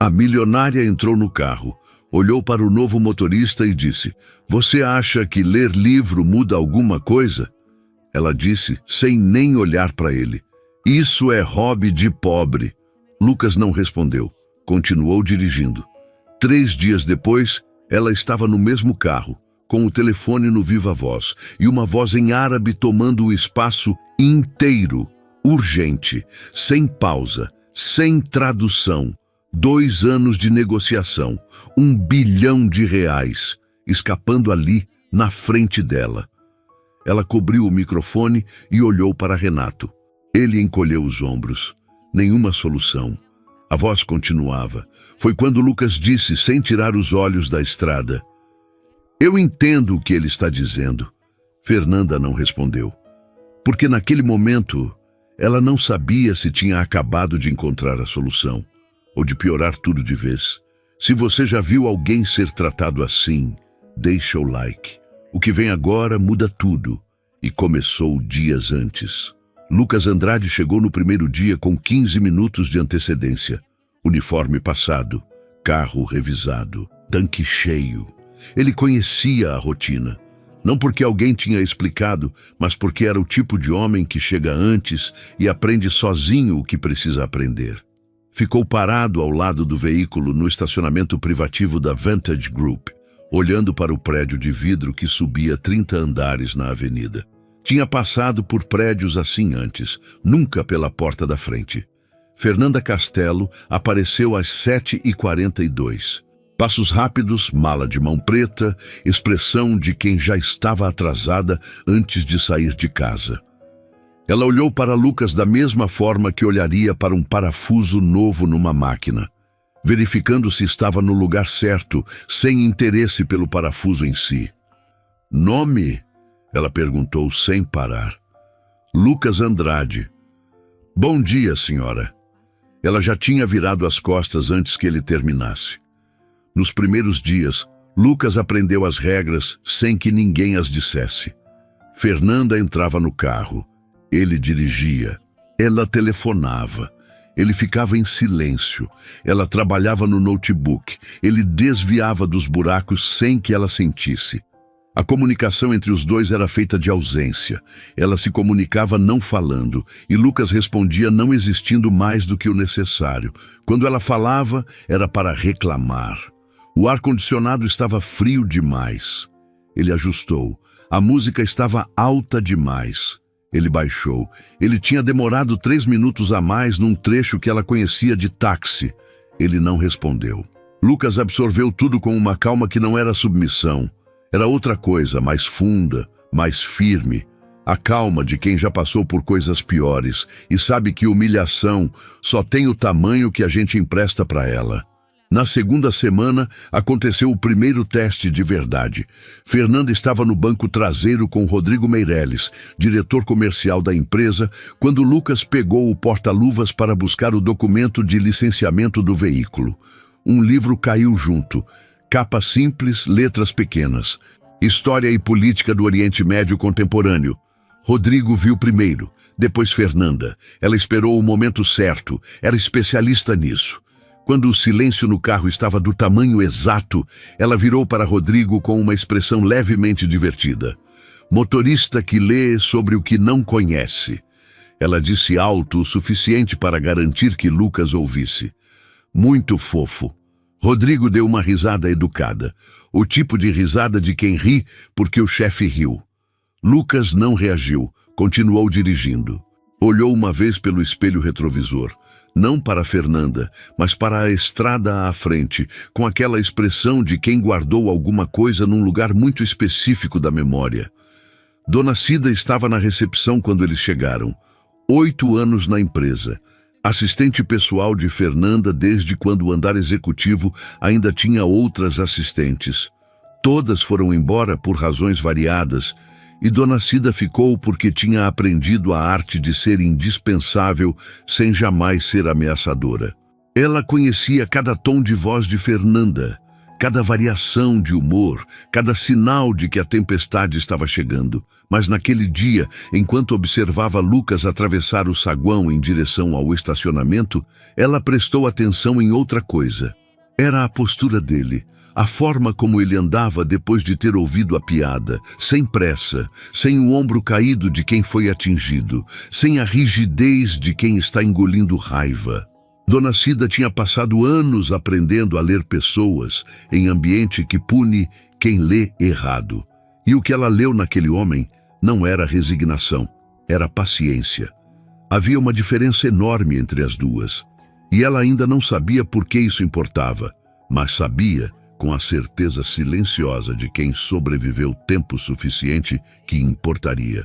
A milionária entrou no carro, olhou para o novo motorista e disse: "Você acha que ler livro muda alguma coisa?" Ela disse, sem nem olhar para ele: "Isso é hobby de pobre." Lucas não respondeu. Continuou dirigindo. 3 dias depois, ela estava no mesmo carro, com o telefone no viva voz e uma voz em árabe tomando o espaço inteiro, urgente, sem pausa, sem tradução. 2 anos de negociação, R$1 bilhão, escapando ali, na frente dela. Ela cobriu o microfone e olhou para Renato. Ele encolheu os ombros. Nenhuma solução. A voz continuava. Foi quando Lucas disse, sem tirar os olhos da estrada: "Eu entendo o que ele está dizendo." Fernanda não respondeu. Porque naquele momento, ela não sabia se tinha acabado de encontrar a solução, ou de piorar tudo de vez. Se você já viu alguém ser tratado assim, deixa o like. O que vem agora muda tudo, e começou dias antes. Lucas Andrade chegou no primeiro dia com 15 minutos de antecedência. Uniforme passado, carro revisado, tanque cheio. Ele conhecia a rotina. Não porque alguém tinha explicado, mas porque era o tipo de homem que chega antes e aprende sozinho o que precisa aprender. Ficou parado ao lado do veículo no estacionamento privativo da Vantage Group, olhando para o prédio de vidro que subia 30 andares na avenida. Tinha passado por prédios assim antes, nunca pela porta da frente. Fernanda Castelo apareceu às 7h42. Passos rápidos, mala de mão preta, expressão de quem já estava atrasada antes de sair de casa. Ela olhou para Lucas da mesma forma que olharia para um parafuso novo numa máquina, verificando se estava no lugar certo, sem interesse pelo parafuso em si. "Nome?" ela perguntou sem parar. "Lucas Andrade." "Bom dia, senhora." Ela já tinha virado as costas antes que ele terminasse. Nos primeiros dias, Lucas aprendeu as regras sem que ninguém as dissesse. Fernanda entrava no carro. Ele dirigia. Ela telefonava. Ele ficava em silêncio. Ela trabalhava no notebook. Ele desviava dos buracos sem que ela sentisse. A comunicação entre os dois era feita de ausência. Ela se comunicava não falando, e Lucas respondia não existindo mais do que o necessário. Quando ela falava, era para reclamar. O ar-condicionado estava frio demais. Ele ajustou. A música estava alta demais. Ele baixou. Ele tinha demorado 3 minutos a mais num trecho que ela conhecia de táxi. Ele não respondeu. Lucas absorveu tudo com uma calma que não era submissão. Era outra coisa, mais funda, mais firme. A calma de quem já passou por coisas piores e sabe que humilhação só tem o tamanho que a gente empresta para ela. Na segunda semana, aconteceu o primeiro teste de verdade. Fernanda estava no banco traseiro com Rodrigo Meirelles, diretor comercial da empresa, quando Lucas pegou o porta-luvas para buscar o documento de licenciamento do veículo. Um livro caiu junto. Capa simples, letras pequenas. História e política do Oriente Médio contemporâneo. Rodrigo viu primeiro, depois Fernanda. Ela esperou o momento certo, era especialista nisso. Quando o silêncio no carro estava do tamanho exato, ela virou para Rodrigo com uma expressão levemente divertida. "Motorista que lê sobre o que não conhece." Ela disse alto o suficiente para garantir que Lucas ouvisse. "Muito fofo." Rodrigo deu uma risada educada, o tipo de risada de quem ri porque o chefe riu. Lucas não reagiu, continuou dirigindo. Olhou uma vez pelo espelho retrovisor, não para Fernanda, mas para a estrada à frente, com aquela expressão de quem guardou alguma coisa num lugar muito específico da memória. Dona Cida estava na recepção quando eles chegaram. 8 anos na empresa. Assistente pessoal de Fernanda desde quando o andar executivo ainda tinha outras assistentes. Todas foram embora por razões variadas, e Dona Cida ficou porque tinha aprendido a arte de ser indispensável sem jamais ser ameaçadora. Ela conhecia cada tom de voz de Fernanda, cada variação de humor, cada sinal de que a tempestade estava chegando. Mas naquele dia, enquanto observava Lucas atravessar o saguão em direção ao estacionamento, ela prestou atenção em outra coisa. Era a postura dele, a forma como ele andava depois de ter ouvido a piada, sem pressa, sem o ombro caído de quem foi atingido, sem a rigidez de quem está engolindo raiva. Dona Cida tinha passado anos aprendendo a ler pessoas em ambiente que pune quem lê errado. E o que ela leu naquele homem não era resignação, era paciência. Havia uma diferença enorme entre as duas. E ela ainda não sabia por que isso importava, mas sabia, com a certeza silenciosa de quem sobreviveu tempo suficiente, que importaria.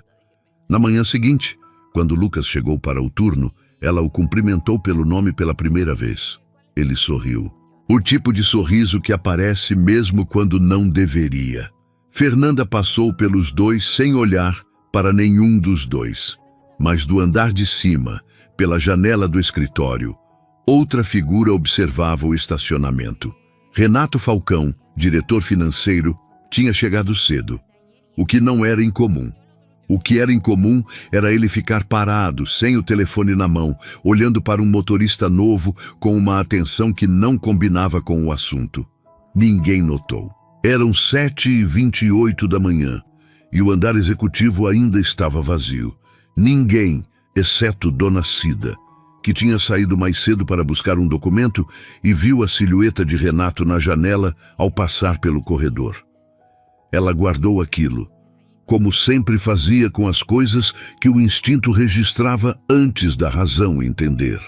Na manhã seguinte, quando Lucas chegou para o turno, ela o cumprimentou pelo nome pela primeira vez. Ele sorriu. O tipo de sorriso que aparece mesmo quando não deveria. Fernanda passou pelos dois sem olhar para nenhum dos dois. Mas do andar de cima, pela janela do escritório, outra figura observava o estacionamento. Renato Falcão, diretor financeiro, tinha chegado cedo, o que não era incomum. O que era incomum era ele ficar parado, sem o telefone na mão, olhando para um motorista novo com uma atenção que não combinava com o assunto. Ninguém notou. Eram 7h28 da manhã e o andar executivo ainda estava vazio. Ninguém, exceto Dona Cida, que tinha saído mais cedo para buscar um documento e viu a silhueta de Renato na janela ao passar pelo corredor. Ela guardou aquilo, como sempre fazia com as coisas que o instinto registrava antes da razão entender.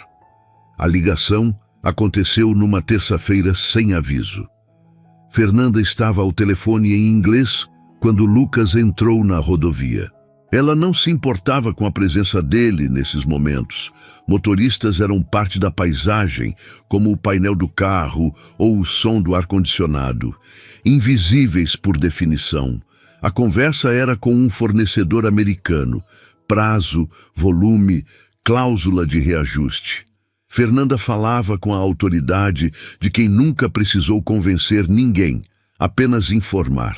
A ligação aconteceu numa terça-feira sem aviso. Fernanda estava ao telefone em inglês quando Lucas entrou na rodovia. Ela não se importava com a presença dele nesses momentos. Motoristas eram parte da paisagem, como o painel do carro ou o som do ar-condicionado, invisíveis por definição. A conversa era com um fornecedor americano, prazo, volume, cláusula de reajuste. Fernanda falava com a autoridade de quem nunca precisou convencer ninguém, apenas informar.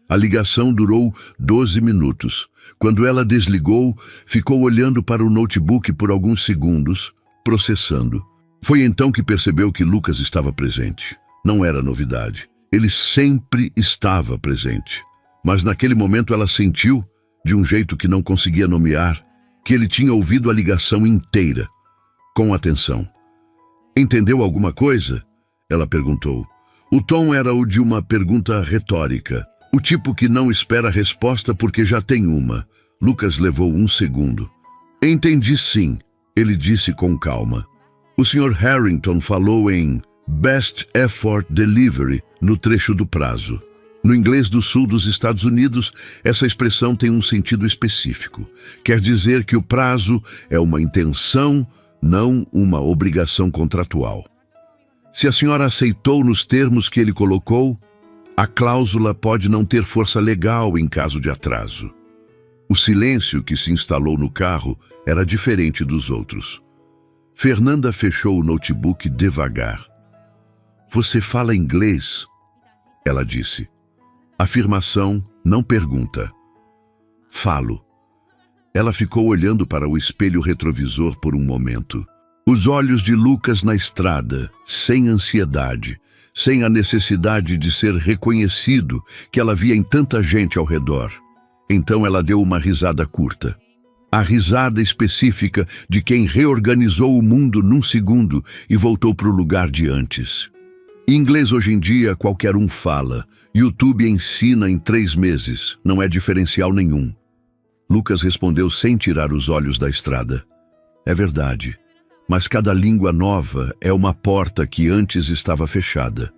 A ligação durou 12 minutos. Quando ela desligou, ficou olhando para o notebook por alguns segundos, processando. Foi então que percebeu que Lucas estava presente. Não era novidade. Ele sempre estava presente. Mas naquele momento ela sentiu, de um jeito que não conseguia nomear, que ele tinha ouvido a ligação inteira, com atenção. Entendeu alguma coisa? Ela perguntou. O tom era o de uma pergunta retórica. O tipo que não espera resposta porque já tem uma. Lucas levou um segundo. Entendi sim, ele disse com calma. O Sr. Harrington falou em Best Effort Delivery no trecho do prazo. No inglês do sul dos Estados Unidos, essa expressão tem um sentido específico. Quer dizer que o prazo é uma intenção, não uma obrigação contratual. Se a senhora aceitou nos termos que ele colocou, a cláusula pode não ter força legal em caso de atraso. O silêncio que se instalou no carro era diferente dos outros. Fernanda fechou o notebook devagar. Você fala inglês? Ela disse. Afirmação, não pergunta. Falo. Ela ficou olhando para o espelho retrovisor por um momento. Os olhos de Lucas na estrada, sem ansiedade, sem a necessidade de ser reconhecido que ela via em tanta gente ao redor. Então ela deu uma risada curta. A risada específica de quem reorganizou o mundo num segundo e voltou para o lugar de antes. Inglês hoje em dia qualquer um fala. YouTube ensina em 3 meses. Não é diferencial nenhum. Lucas respondeu sem tirar os olhos da estrada. É verdade. Mas cada língua nova é uma porta que antes estava fechada.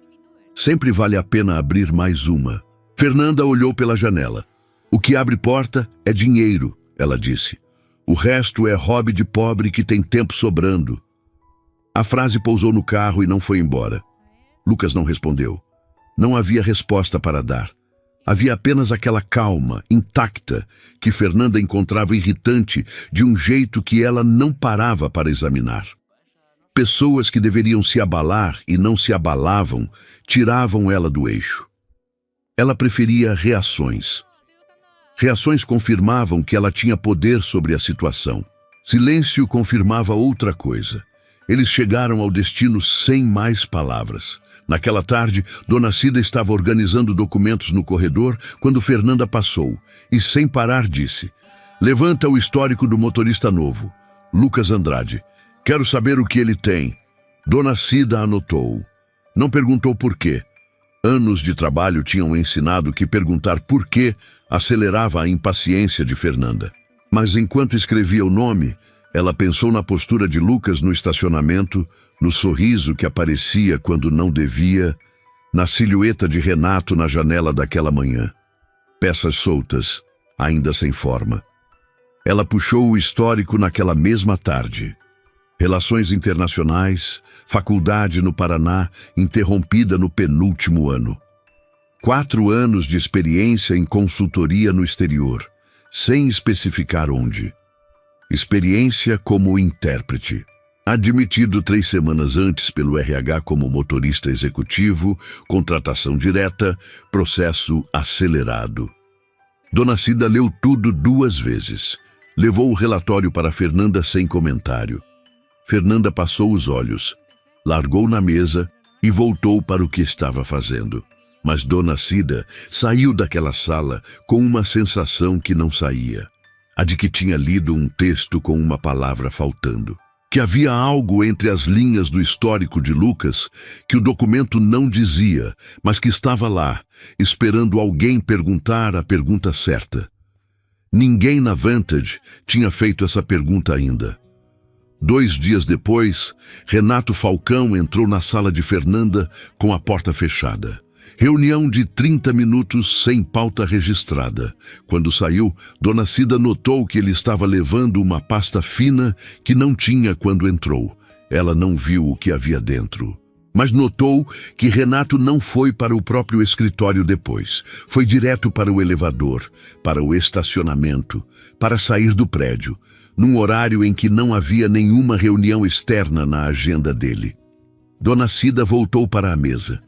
Sempre vale a pena abrir mais uma. Fernanda olhou pela janela. O que abre porta é dinheiro, ela disse. O resto é hobby de pobre que tem tempo sobrando. A frase pousou no carro e não foi embora. Lucas não respondeu. Não havia resposta para dar. Havia apenas aquela calma, intacta, que Fernanda encontrava irritante de um jeito que ela não parava para examinar. Pessoas que deveriam se abalar e não se abalavam, tiravam ela do eixo. Ela preferia reações. Reações confirmavam que ela tinha poder sobre a situação. Silêncio confirmava outra coisa. Eles chegaram ao destino sem mais palavras. Naquela tarde, Dona Cida estava organizando documentos no corredor quando Fernanda passou e, sem parar, disse: "Levanta o histórico do motorista novo, Lucas Andrade. Quero saber o que ele tem." Dona Cida anotou. Não perguntou por quê. Anos de trabalho tinham ensinado que perguntar por quê acelerava a impaciência de Fernanda. Mas enquanto escrevia o nome, ela pensou na postura de Lucas no estacionamento, no sorriso que aparecia quando não devia, na silhueta de Renato na janela daquela manhã. Peças soltas, ainda sem forma. Ela puxou o histórico naquela mesma tarde. Relações internacionais, faculdade no Paraná, interrompida no penúltimo ano. 4 anos de experiência em consultoria no exterior, sem especificar onde. Experiência como intérprete. Admitido 3 semanas antes pelo RH como motorista executivo, contratação direta, processo acelerado. Dona Cida leu tudo 2 vezes. Levou o relatório para Fernanda sem comentário. Fernanda passou os olhos, largou na mesa e voltou para o que estava fazendo. Mas Dona Cida saiu daquela sala com uma sensação que não saía. A de que tinha lido um texto com uma palavra faltando. Que havia algo entre as linhas do histórico de Lucas que o documento não dizia, mas que estava lá, esperando alguém perguntar a pergunta certa. Ninguém na Vantage tinha feito essa pergunta ainda. 2 dias depois, Renato Falcão entrou na sala de Fernanda com a porta fechada. Reunião de 30 minutos sem pauta registrada. Quando saiu, Dona Cida notou que ele estava levando uma pasta fina que não tinha quando entrou. Ela não viu o que havia dentro. Mas notou que Renato não foi para o próprio escritório depois. Foi direto para o elevador, para o estacionamento, para sair do prédio, num horário em que não havia nenhuma reunião externa na agenda dele. Dona Cida voltou para a mesa.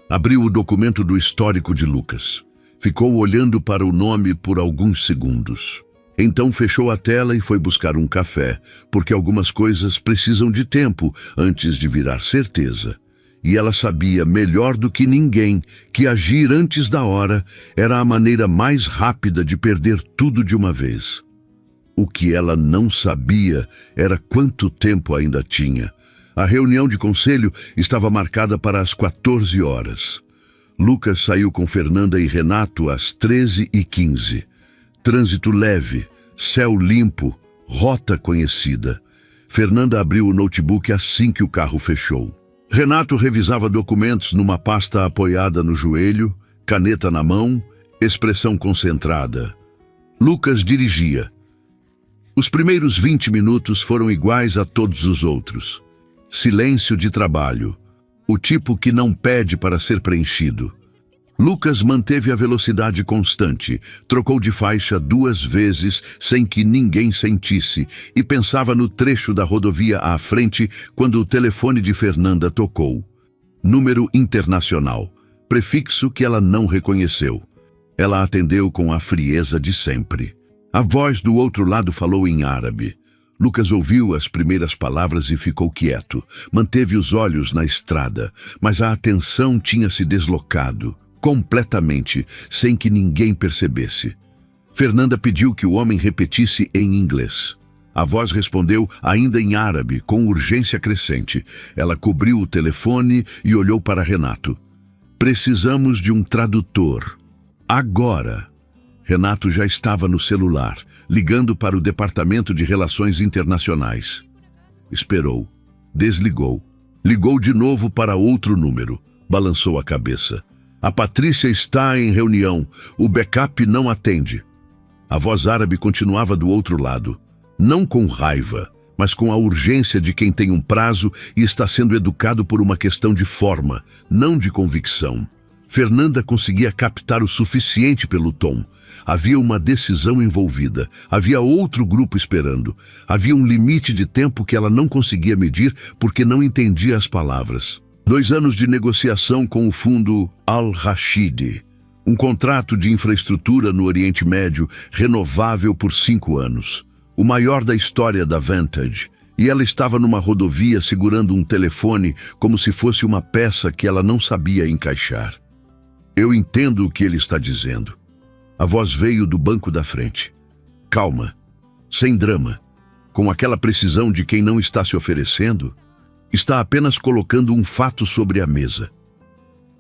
Abriu o documento do histórico de Lucas. Ficou olhando para o nome por alguns segundos. Então fechou a tela e foi buscar um café, porque algumas coisas precisam de tempo antes de virar certeza. E ela sabia melhor do que ninguém que agir antes da hora era a maneira mais rápida de perder tudo de uma vez. O que ela não sabia era quanto tempo ainda tinha. A reunião de conselho estava marcada para as 14 horas. Lucas saiu com Fernanda e Renato às 13h15. Trânsito leve, céu limpo, rota conhecida. Fernanda abriu o notebook assim que o carro fechou. Renato revisava documentos numa pasta apoiada no joelho, caneta na mão, expressão concentrada. Lucas dirigia. Os primeiros 20 minutos foram iguais a todos os outros. Silêncio de trabalho, o tipo que não pede para ser preenchido. Lucas manteve a velocidade constante, trocou de faixa 2 vezes sem que ninguém sentisse e pensava no trecho da rodovia à frente quando o telefone de Fernanda tocou. Número internacional, prefixo que ela não reconheceu. Ela atendeu com a frieza de sempre. A voz do outro lado falou em árabe. Lucas ouviu as primeiras palavras e ficou quieto. Manteve os olhos na estrada, mas a atenção tinha se deslocado, completamente, sem que ninguém percebesse. Fernanda pediu que o homem repetisse em inglês. A voz respondeu ainda em árabe, com urgência crescente. Ela cobriu o telefone e olhou para Renato. "Precisamos de um tradutor. Agora." Renato já estava no celular, ligando para o Departamento de Relações Internacionais. Esperou. Desligou. Ligou de novo para outro número. Balançou a cabeça. "A Patrícia está em reunião. O backup não atende." A voz árabe continuava do outro lado. Não com raiva, mas com a urgência de quem tem um prazo e está sendo educado por uma questão de forma, não de convicção. Fernanda conseguia captar o suficiente pelo tom. Havia uma decisão envolvida. Havia outro grupo esperando. Havia um limite de tempo que ela não conseguia medir porque não entendia as palavras. 2 anos de negociação com o fundo Al-Rashidi. Um contrato de infraestrutura no Oriente Médio renovável por 5 anos. O maior da história da Vantage. E ela estava numa rodovia segurando um telefone como se fosse uma peça que ela não sabia encaixar. Eu entendo o que ele está dizendo. A voz veio do banco da frente. Calma, sem drama, com aquela precisão de quem não está se oferecendo, está apenas colocando um fato sobre a mesa.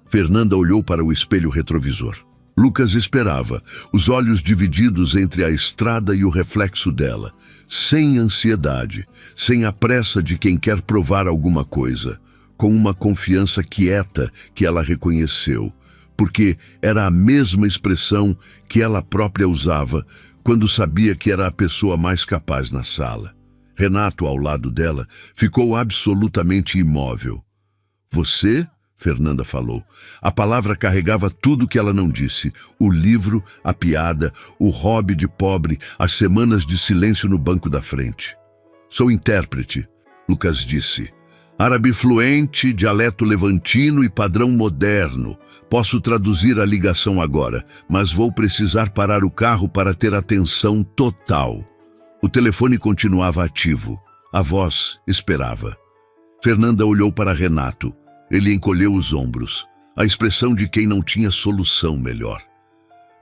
Fernanda olhou para o espelho retrovisor. Lucas esperava, os olhos divididos entre a estrada e o reflexo dela, sem ansiedade, sem a pressa de quem quer provar alguma coisa, com uma confiança quieta que ela reconheceu, porque era a mesma expressão que ela própria usava quando sabia que era a pessoa mais capaz na sala. Renato, ao lado dela, ficou absolutamente imóvel. Você? Fernanda falou. A palavra carregava tudo que ela não disse. O livro, a piada, o hobby de pobre, as semanas de silêncio no banco da frente. Sou intérprete, Lucas disse. Árabe fluente, dialeto levantino e padrão moderno. Posso traduzir a ligação agora, mas vou precisar parar o carro para ter atenção total. O telefone continuava ativo. A voz esperava. Fernanda olhou para Renato. Ele encolheu os ombros, a expressão de quem não tinha solução melhor.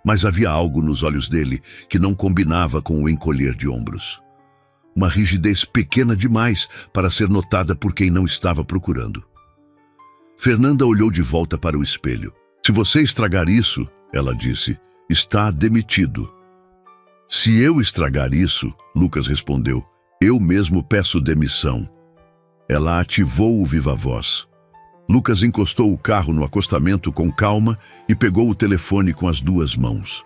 Mas havia algo nos olhos dele que não combinava com o encolher de ombros. Uma rigidez pequena demais para ser notada por quem não estava procurando. Fernanda olhou de volta para o espelho. Se você estragar isso, ela disse, está demitido. Se eu estragar isso, Lucas respondeu, eu mesmo peço demissão. Ela ativou o viva-voz. Lucas encostou o carro no acostamento com calma e pegou o telefone com as 2 mãos.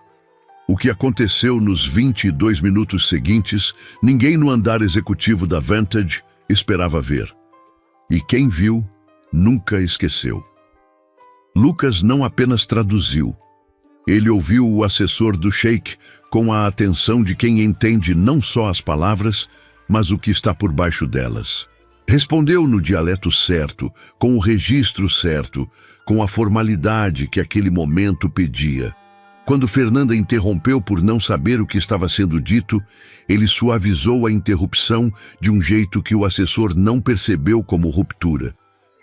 O que aconteceu nos 22 minutos seguintes, ninguém no andar executivo da Vantage esperava ver. E quem viu, nunca esqueceu. Lucas não apenas traduziu. Ele ouviu o assessor do Sheikh com a atenção de quem entende não só as palavras, mas o que está por baixo delas. Respondeu no dialeto certo, com o registro certo, com a formalidade que aquele momento pedia. Quando Fernanda interrompeu por não saber o que estava sendo dito, ele suavizou a interrupção de um jeito que o assessor não percebeu como ruptura.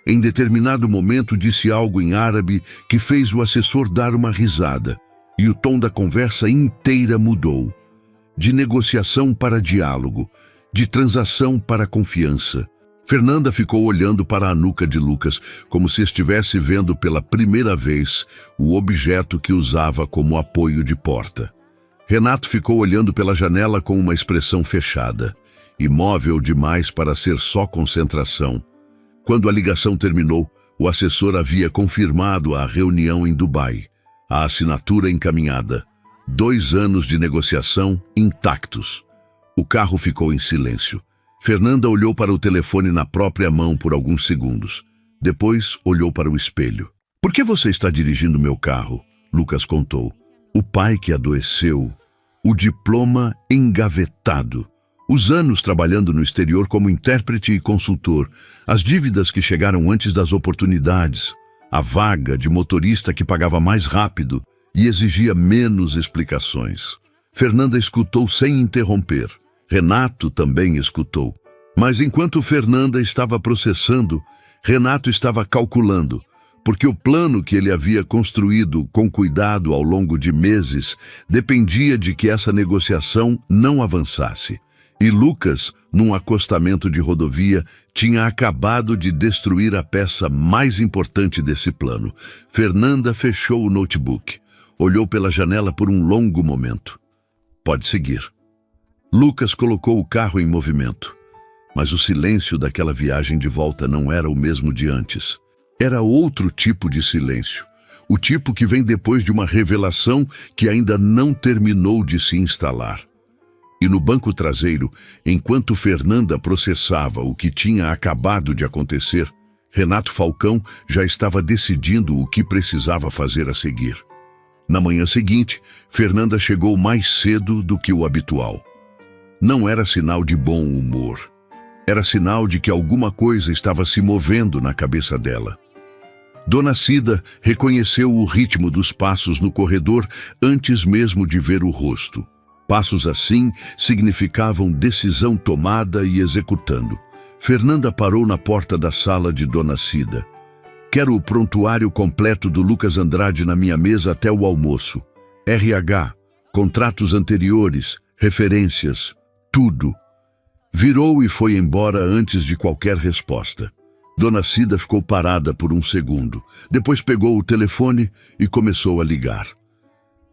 Em determinado momento disse algo em árabe que fez o assessor dar uma risada, e o tom da conversa inteira mudou. De negociação para diálogo, de transação para confiança. Fernanda ficou olhando para a nuca de Lucas, como se estivesse vendo pela primeira vez o objeto que usava como apoio de porta. Renato ficou olhando pela janela com uma expressão fechada, imóvel demais para ser só concentração. Quando a ligação terminou, o assessor havia confirmado a reunião em Dubai, a assinatura encaminhada, 2 anos de negociação intactos. O carro ficou em silêncio. Fernanda olhou para o telefone na própria mão por alguns segundos. Depois, olhou para o espelho. Por que você está dirigindo meu carro? Lucas contou. O pai que adoeceu. O diploma engavetado. Os anos trabalhando no exterior como intérprete e consultor. As dívidas que chegaram antes das oportunidades. A vaga de motorista que pagava mais rápido e exigia menos explicações. Fernanda escutou sem interromper. Renato também escutou. Mas enquanto Fernanda estava processando, Renato estava calculando, porque o plano que ele havia construído com cuidado ao longo de meses dependia de que essa negociação não avançasse. E Lucas, num acostamento de rodovia, tinha acabado de destruir a peça mais importante desse plano. Fernanda fechou o notebook, olhou pela janela por um longo momento. Pode seguir. Lucas colocou o carro em movimento, mas o silêncio daquela viagem de volta não era o mesmo de antes. Era outro tipo de silêncio, o tipo que vem depois de uma revelação que ainda não terminou de se instalar. E no banco traseiro, enquanto Fernanda processava o que tinha acabado de acontecer, Renato Falcão já estava decidindo o que precisava fazer a seguir. Na manhã seguinte, Fernanda chegou mais cedo do que o habitual. Não era sinal de bom humor. Era sinal de que alguma coisa estava se movendo na cabeça dela. Dona Cida reconheceu o ritmo dos passos no corredor antes mesmo de ver o rosto. Passos assim significavam decisão tomada e executando. Fernanda parou na porta da sala de Dona Cida. Quero o prontuário completo do Lucas Andrade na minha mesa até o almoço. RH, contratos anteriores, referências, tudo. Virou e foi embora antes de qualquer resposta. Dona Cida ficou parada por um segundo. Depois pegou o telefone e começou a ligar.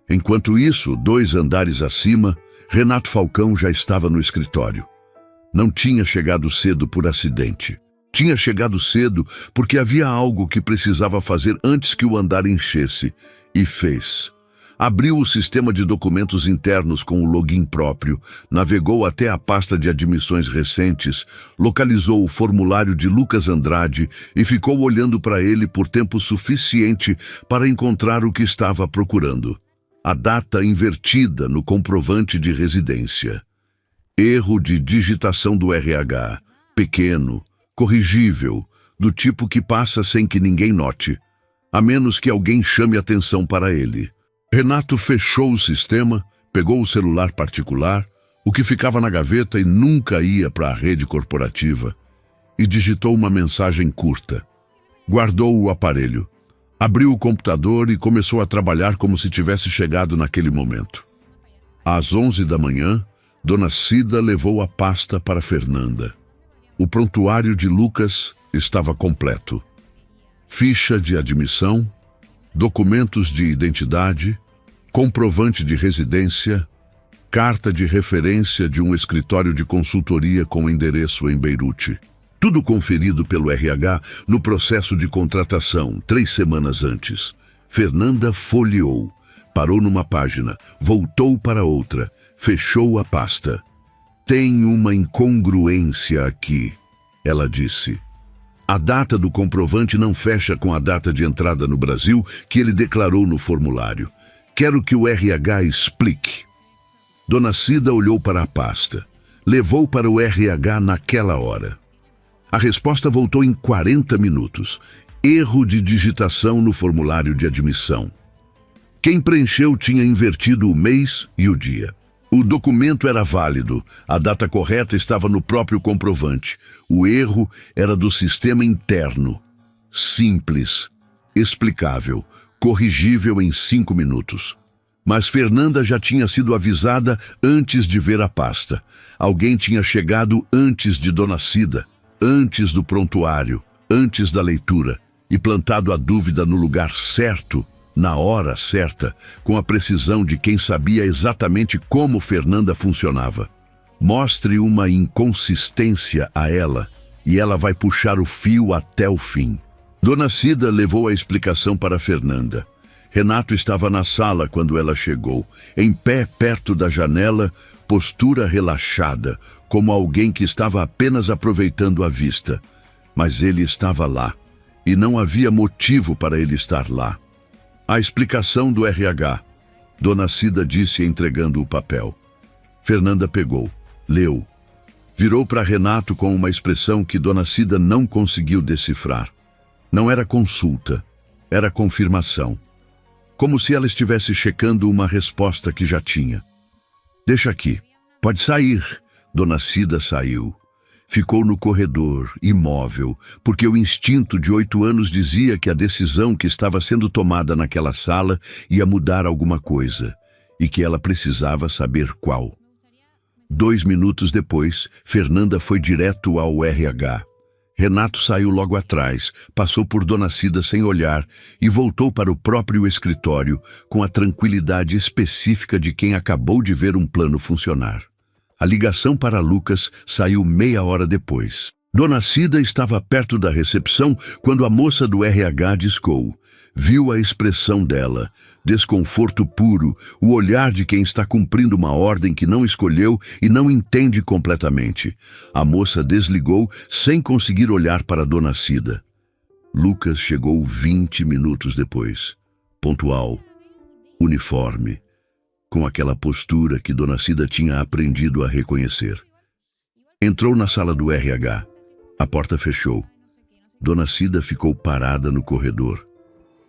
Enquanto isso, 2 andares acima, Renato Falcão já estava no escritório. Não tinha chegado cedo por acidente. Tinha chegado cedo porque havia algo que precisava fazer antes que o andar enchesse. E fez. Abriu o sistema de documentos internos com o login próprio, navegou até a pasta de admissões recentes, localizou o formulário de Lucas Andrade e ficou olhando para ele por tempo suficiente para encontrar o que estava procurando. A data invertida no comprovante de residência. Erro de digitação do RH, pequeno, corrigível, do tipo que passa sem que ninguém note, a menos que alguém chame atenção para ele. Renato fechou o sistema, pegou o celular particular, o que ficava na gaveta e nunca ia para a rede corporativa, e digitou uma mensagem curta. Guardou o aparelho, abriu o computador e começou a trabalhar como se tivesse chegado naquele momento. Às 11 da manhã, Dona Cida levou a pasta para Fernanda. O prontuário de Lucas estava completo. Ficha de admissão, documentos de identidade, comprovante de residência, carta de referência de um escritório de consultoria com endereço em Beirute. Tudo conferido pelo RH no processo de contratação, 3 semanas antes. Fernanda folheou, parou numa página, voltou para outra, fechou a pasta. Tem uma incongruência aqui, ela disse. A data do comprovante não fecha com a data de entrada no Brasil que ele declarou no formulário. Quero que o RH explique. Dona Cida olhou para a pasta. Levou para o RH naquela hora. A resposta voltou em 40 minutos. Erro de digitação no formulário de admissão. Quem preencheu tinha invertido o mês e o dia. O documento era válido, a data correta estava no próprio comprovante. O erro era do sistema interno. Simples, explicável, corrigível em 5 minutos. Mas Fernanda já tinha sido avisada antes de ver a pasta. Alguém tinha chegado antes de Dona Cida, antes do prontuário, antes da leitura, e plantado a dúvida no lugar certo, na hora certa, com a precisão de quem sabia exatamente como Fernanda funcionava. Mostre uma inconsistência a ela, e ela vai puxar o fio até o fim. Dona Cida levou a explicação para Fernanda. Renato estava na sala quando ela chegou, em pé perto da janela, postura relaxada, como alguém que estava apenas aproveitando a vista. Mas ele estava lá, e não havia motivo para ele estar lá. A explicação do RH, Dona Cida disse entregando o papel. Fernanda pegou, leu. Virou para Renato com uma expressão que Dona Cida não conseguiu decifrar. Não era consulta, era confirmação. Como se ela estivesse checando uma resposta que já tinha. Deixa aqui, pode sair. Dona Cida saiu. Ficou no corredor, imóvel, porque o instinto de 8 anos dizia que a decisão que estava sendo tomada naquela sala ia mudar alguma coisa, e que ela precisava saber qual. 2 minutos depois, Fernanda foi direto ao RH. Renato saiu logo atrás, passou por Dona Cida sem olhar e voltou para o próprio escritório com a tranquilidade específica de quem acabou de ver um plano funcionar. A ligação para Lucas saiu meia hora depois. Dona Cida estava perto da recepção quando a moça do RH discou. Viu a expressão dela, desconforto puro, o olhar de quem está cumprindo uma ordem que não escolheu e não entende completamente. A moça desligou sem conseguir olhar para Dona Cida. Lucas chegou 20 minutos depois, pontual, uniforme, com aquela postura que Dona Cida tinha aprendido a reconhecer. Entrou na sala do RH. A porta fechou. Dona Cida ficou parada no corredor.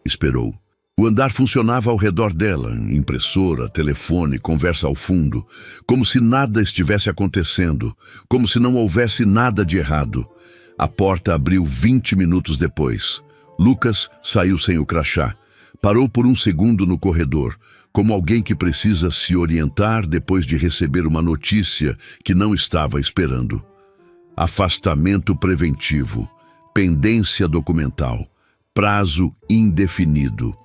Esperou. O andar funcionava ao redor dela, impressora, telefone, conversa ao fundo, como se nada estivesse acontecendo, como se não houvesse nada de errado. A porta abriu 20 minutos depois. Lucas saiu sem o crachá. Parou por um segundo no corredor, como alguém que precisa se orientar depois de receber uma notícia que não estava esperando. Afastamento preventivo, pendência documental, prazo indefinido.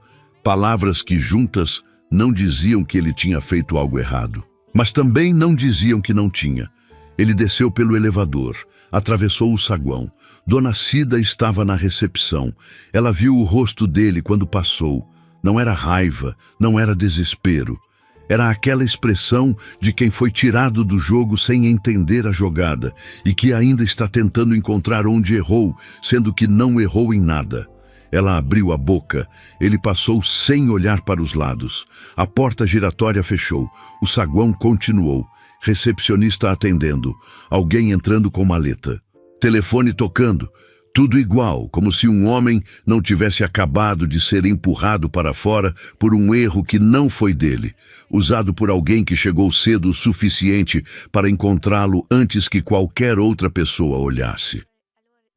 Palavras que juntas não diziam que ele tinha feito algo errado, mas também não diziam que não tinha. Ele desceu pelo elevador, atravessou o saguão. Dona Cida estava na recepção. Ela viu o rosto dele quando passou. Não era raiva, não era desespero. Era aquela expressão de quem foi tirado do jogo sem entender a jogada e que ainda está tentando encontrar onde errou, sendo que não errou em nada. Ela abriu a boca. Ele passou sem olhar para os lados. A porta giratória fechou. O saguão continuou. Recepcionista atendendo. Alguém entrando com maleta. Telefone tocando. Tudo igual, como se um homem não tivesse acabado de ser empurrado para fora por um erro que não foi dele, usado por alguém que chegou cedo o suficiente para encontrá-lo antes que qualquer outra pessoa olhasse.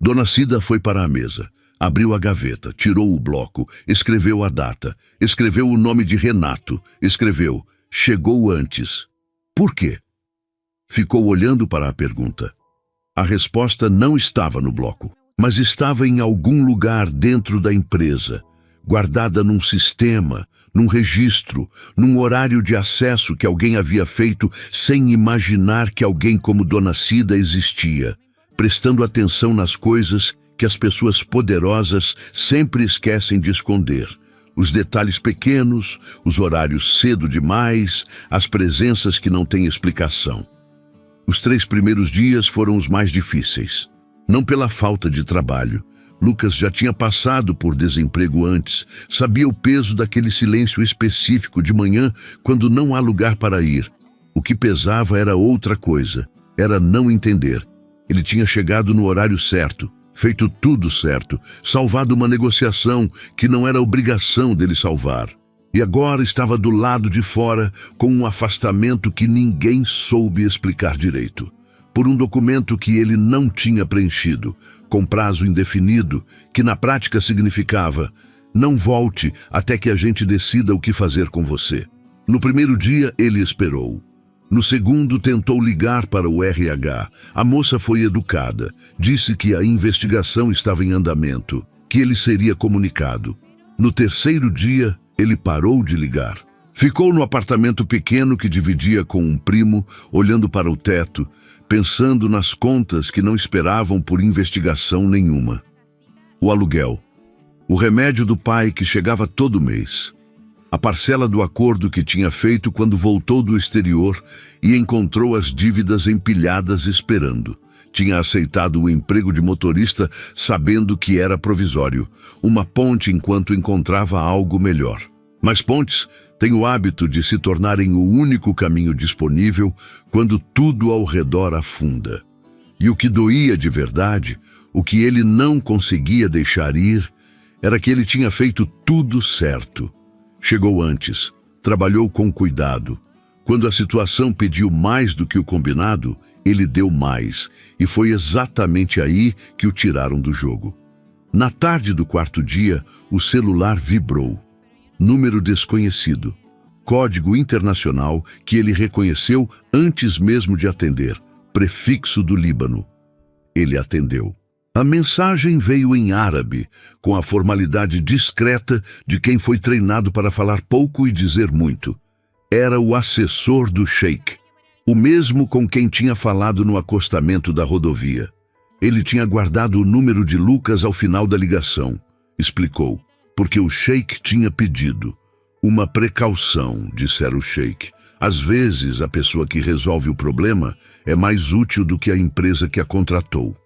Dona Cida foi para a mesa. Abriu a gaveta, tirou o bloco, escreveu a data, escreveu o nome de Renato, escreveu "chegou antes". Por quê? Ficou olhando para a pergunta. A resposta não estava no bloco, mas estava em algum lugar dentro da empresa, guardada num sistema, num registro, num horário de acesso que alguém havia feito sem imaginar que alguém como Dona Cida existia, prestando atenção nas coisas que as pessoas poderosas sempre esquecem de esconder. Os detalhes pequenos, os horários cedo demais, as presenças que não têm explicação. Os 3 primeiros dias foram os mais difíceis. Não pela falta de trabalho. Lucas já tinha passado por desemprego antes, sabia o peso daquele silêncio específico de manhã quando não há lugar para ir. O que pesava era outra coisa, era não entender. Ele tinha chegado no horário certo, feito tudo certo, salvado uma negociação que não era obrigação dele salvar. E agora estava do lado de fora com um afastamento que ninguém soube explicar direito. Por um documento que ele não tinha preenchido, com prazo indefinido, que na prática significava: não volte até que a gente decida o que fazer com você. No primeiro dia, ele esperou. No segundo, tentou ligar para o RH. A moça foi educada. Disse que a investigação estava em andamento, que ele seria comunicado. No terceiro dia, ele parou de ligar. Ficou no apartamento pequeno que dividia com um primo, olhando para o teto, pensando nas contas que não esperavam por investigação nenhuma. O aluguel. O remédio do pai que chegava todo mês. A parcela do acordo que tinha feito quando voltou do exterior e encontrou as dívidas empilhadas esperando. Tinha aceitado o emprego de motorista sabendo que era provisório, uma ponte enquanto encontrava algo melhor. Mas pontes têm o hábito de se tornarem o único caminho disponível quando tudo ao redor afunda. E o que doía de verdade, o que ele não conseguia deixar ir, era que ele tinha feito tudo certo. Chegou antes, trabalhou com cuidado. Quando a situação pediu mais do que o combinado, ele deu mais, e foi exatamente aí que o tiraram do jogo. Na tarde do quarto dia, o celular vibrou. Número desconhecido. Código internacional que ele reconheceu antes mesmo de atender. Prefixo do Líbano. Ele atendeu. A mensagem veio em árabe, com a formalidade discreta de quem foi treinado para falar pouco e dizer muito. Era o assessor do sheik, o mesmo com quem tinha falado no acostamento da rodovia. Ele tinha guardado o número de Lucas ao final da ligação, explicou, porque o sheik tinha pedido. Uma precaução, dissera o sheik. Às vezes, a pessoa que resolve o problema é mais útil do que a empresa que a contratou.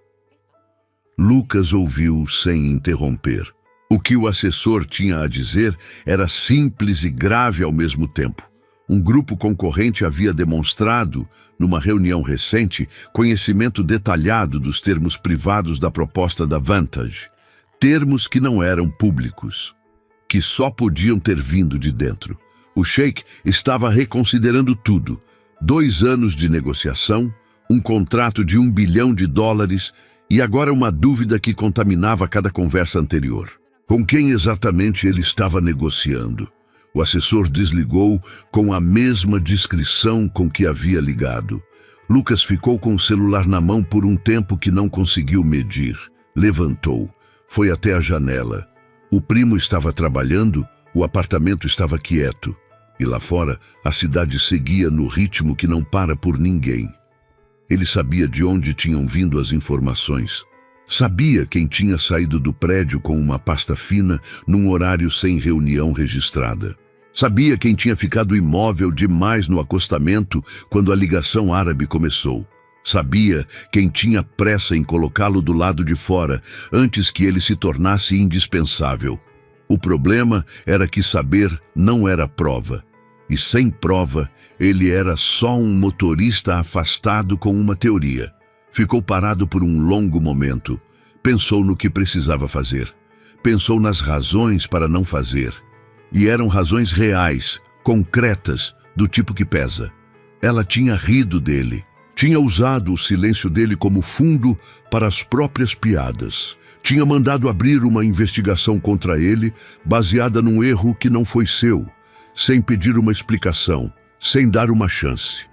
Lucas ouviu sem interromper. O que o assessor tinha a dizer era simples e grave ao mesmo tempo. Um grupo concorrente havia demonstrado, numa reunião recente, conhecimento detalhado dos termos privados da proposta da Vantage, termos que não eram públicos, que só podiam ter vindo de dentro. O Sheikh estava reconsiderando tudo. 2 anos de negociação, um contrato de $1 bilhão e agora uma dúvida que contaminava cada conversa anterior. Com quem exatamente ele estava negociando? O assessor desligou com a mesma discrição com que havia ligado. Lucas ficou com o celular na mão por um tempo que não conseguiu medir. Levantou, foi até a janela. O primo estava trabalhando, o apartamento estava quieto. E lá fora, a cidade seguia no ritmo que não para por ninguém. Ele sabia de onde tinham vindo as informações. Sabia quem tinha saído do prédio com uma pasta fina num horário sem reunião registrada. Sabia quem tinha ficado imóvel demais no acostamento quando a ligação árabe começou. Sabia quem tinha pressa em colocá-lo do lado de fora antes que ele se tornasse indispensável. O problema era que saber não era prova. E sem prova, ele era só um motorista afastado com uma teoria. Ficou parado por um longo momento. Pensou no que precisava fazer. Pensou nas razões para não fazer. E eram razões reais, concretas, do tipo que pesa. Ela tinha rido dele. Tinha usado o silêncio dele como fundo para as próprias piadas. Tinha mandado abrir uma investigação contra ele, baseada num erro que não foi seu, sem pedir uma explicação, sem dar uma chance.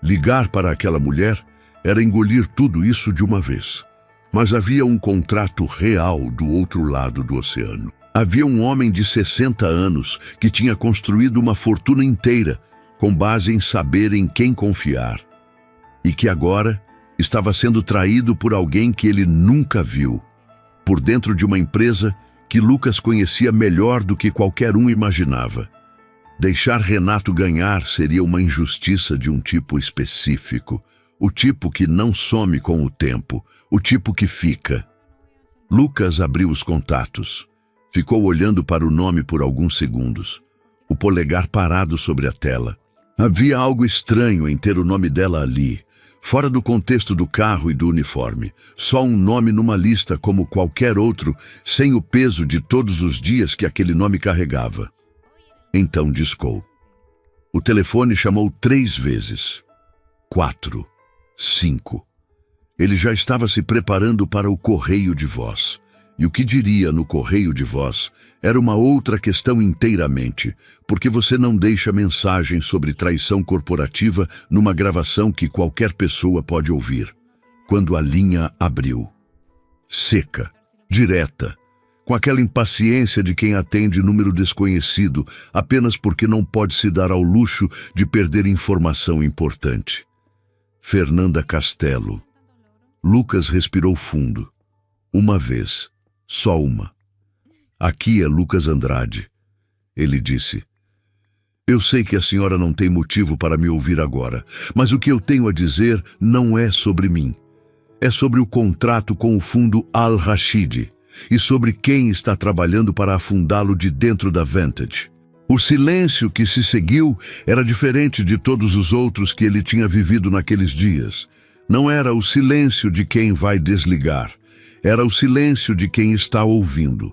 Ligar para aquela mulher era engolir tudo isso de uma vez. Mas havia um contrato real do outro lado do oceano. Havia um homem de 60 anos que tinha construído uma fortuna inteira com base em saber em quem confiar. E que agora estava sendo traído por alguém que ele nunca viu, por dentro de uma empresa que Lucas conhecia melhor do que qualquer um imaginava. Deixar Renato ganhar seria uma injustiça de um tipo específico, o tipo que não some com o tempo, o tipo que fica. Lucas abriu os contatos. Ficou olhando para o nome por alguns segundos, o polegar parado sobre a tela. Havia algo estranho em ter o nome dela ali, fora do contexto do carro e do uniforme. Só um nome numa lista como qualquer outro, sem o peso de todos os dias que aquele nome carregava. Então discou. O telefone chamou 3 vezes. 4. 5. Ele já estava se preparando para o correio de voz. E o que diria no correio de voz era uma outra questão inteiramente, porque você não deixa mensagem sobre traição corporativa numa gravação que qualquer pessoa pode ouvir. Quando a linha abriu. Seca, direta, com aquela impaciência de quem atende número desconhecido apenas porque não pode se dar ao luxo de perder informação importante. Fernanda Castelo. Lucas respirou fundo. Uma vez. Só uma. Aqui é Lucas Andrade. Ele disse. Eu sei que a senhora não tem motivo para me ouvir agora, mas o que eu tenho a dizer não é sobre mim. É sobre o contrato com o fundo Al-Rashid e sobre quem está trabalhando para afundá-lo de dentro da Vantage. O silêncio que se seguiu era diferente de todos os outros que ele tinha vivido naqueles dias. Não era o silêncio de quem vai desligar. Era o silêncio de quem está ouvindo.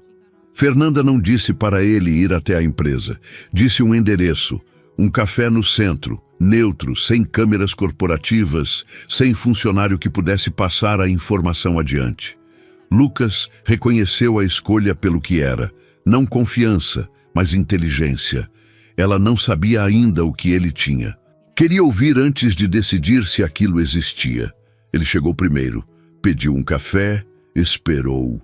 Fernanda não disse para ele ir até a empresa. Disse um endereço, um café no centro, neutro, sem câmeras corporativas, sem funcionário que pudesse passar a informação adiante. Lucas reconheceu a escolha pelo que era, não confiança, mas inteligência. Ela não sabia ainda o que ele tinha. Queria ouvir antes de decidir se aquilo existia. Ele chegou primeiro, pediu um café, esperou.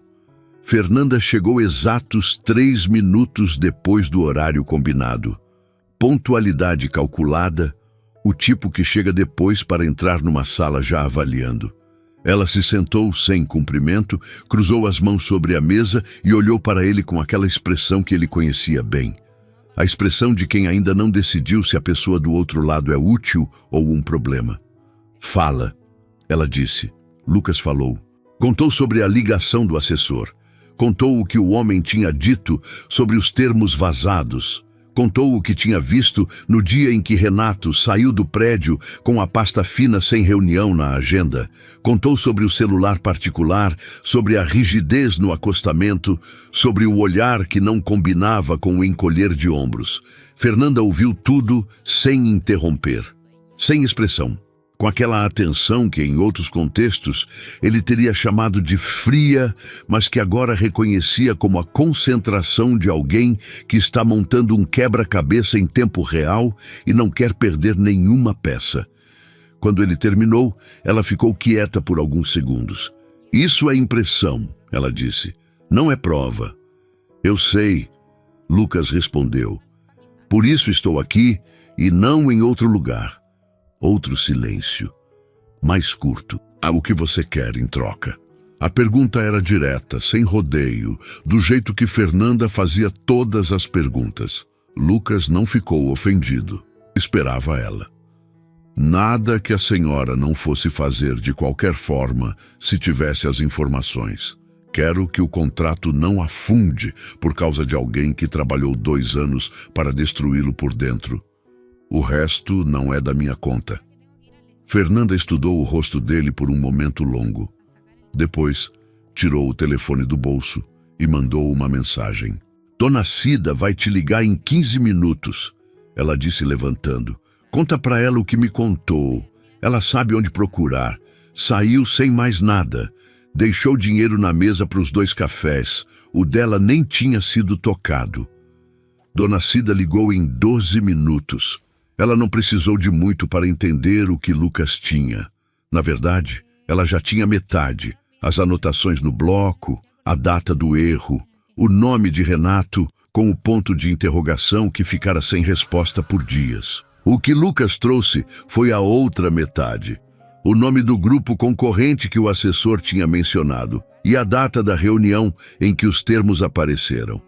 Fernanda chegou exatos 3 minutos depois do horário combinado. Pontualidade calculada, o tipo que chega depois para entrar numa sala já avaliando. Ela se sentou sem cumprimento, cruzou as mãos sobre a mesa e olhou para ele com aquela expressão que ele conhecia bem. A expressão de quem ainda não decidiu se a pessoa do outro lado é útil ou um problema. Fala, ela disse. Lucas falou. Contou sobre a ligação do assessor. Contou o que o homem tinha dito sobre os termos vazados. Contou o que tinha visto no dia em que Renato saiu do prédio com a pasta fina sem reunião na agenda. Contou sobre o celular particular, sobre a rigidez no acostamento, sobre o olhar que não combinava com o encolher de ombros. Fernanda ouviu tudo sem interromper, sem expressão, com aquela atenção que, em outros contextos, ele teria chamado de fria, mas que agora reconhecia como a concentração de alguém que está montando um quebra-cabeça em tempo real e não quer perder nenhuma peça. Quando ele terminou, ela ficou quieta por alguns segundos. "Isso é impressão", ela disse. "Não é prova." "Eu sei", Lucas respondeu. "Por isso estou aqui e não em outro lugar." Outro silêncio, mais curto. "O que você quer em troca?" A pergunta era direta, sem rodeio, do jeito que Fernanda fazia todas as perguntas. Lucas não ficou ofendido. Esperava ela. "Nada que a senhora não fosse fazer de qualquer forma se tivesse as informações. Quero que o contrato não afunde por causa de alguém que trabalhou 2 anos para destruí-lo por dentro. O resto não é da minha conta." Fernanda estudou o rosto dele por um momento longo. Depois, tirou o telefone do bolso e mandou uma mensagem. "Dona Cida vai te ligar em 15 minutos, ela disse levantando. "Conta pra ela o que me contou. Ela sabe onde procurar. Saiu sem mais nada. Deixou dinheiro na mesa para os 2 cafés. O dela nem tinha sido tocado." Dona Cida ligou em 12 minutos. Ela não precisou de muito para entender o que Lucas tinha. Na verdade, ela já tinha metade: as anotações no bloco, a data do erro, o nome de Renato, com o ponto de interrogação que ficara sem resposta por dias. O que Lucas trouxe foi a outra metade: o nome do grupo concorrente que o assessor tinha mencionado e a data da reunião em que os termos apareceram.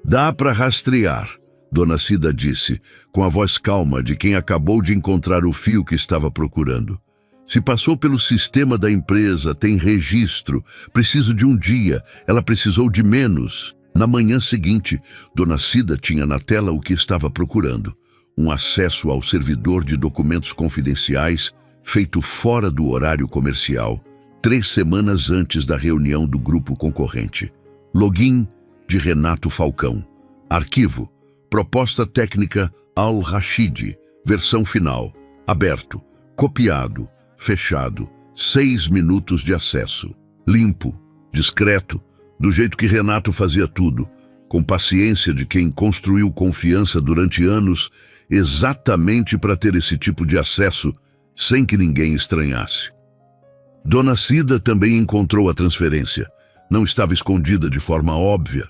"Dá para rastrear", Dona Cida disse, com a voz calma de quem acabou de encontrar o fio que estava procurando. "Se passou pelo sistema da empresa, tem registro. Preciso de um dia, ela precisou de menos." Na manhã seguinte, Dona Cida tinha na tela o que estava procurando: um acesso ao servidor de documentos confidenciais feito fora do horário comercial, 3 semanas antes da reunião do grupo concorrente. Login de Renato Falcão. Arquivo. Proposta técnica Al-Rashid. Versão final. Aberto. Copiado. Fechado. 6 minutos de acesso. Limpo. Discreto. Do jeito que Renato fazia tudo. Com paciência de quem construiu confiança durante anos, exatamente para ter esse tipo de acesso, sem que ninguém estranhasse. Dona Cida também encontrou a transferência. Não estava escondida de forma óbvia.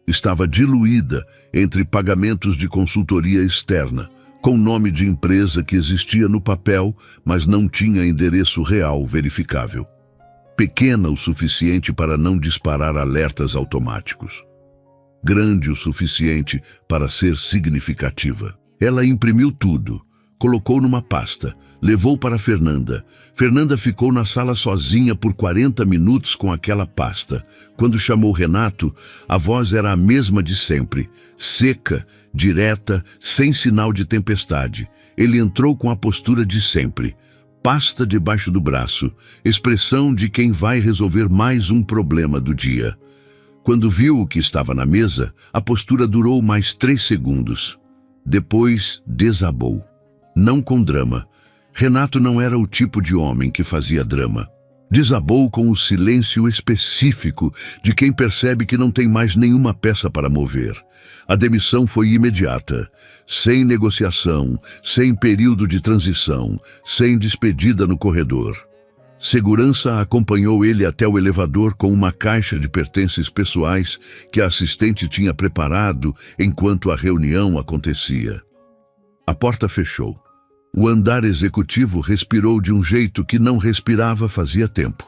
Estava diluída entre pagamentos de consultoria externa, com nome de empresa que existia no papel, mas não tinha endereço real verificável. Pequena o suficiente para não disparar alertas automáticos. Grande o suficiente para ser significativa. Ela imprimiu tudo, colocou numa pasta, levou para Fernanda. Fernanda ficou na sala sozinha por 40 minutos com aquela pasta. Quando chamou Renato, a voz era a mesma de sempre, seca, direta, sem sinal de tempestade. Ele entrou com a postura de sempre, pasta debaixo do braço, expressão de quem vai resolver mais um problema do dia. Quando viu o que estava na mesa, a postura durou mais 3 segundos. Depois desabou. Não com drama. Renato não era o tipo de homem que fazia drama. Desabou com o silêncio específico de quem percebe que não tem mais nenhuma peça para mover. A demissão foi imediata, sem negociação, sem período de transição, sem despedida no corredor. Segurança acompanhou ele até o elevador com uma caixa de pertences pessoais que a assistente tinha preparado enquanto a reunião acontecia. A porta fechou. O andar executivo respirou de um jeito que não respirava fazia tempo.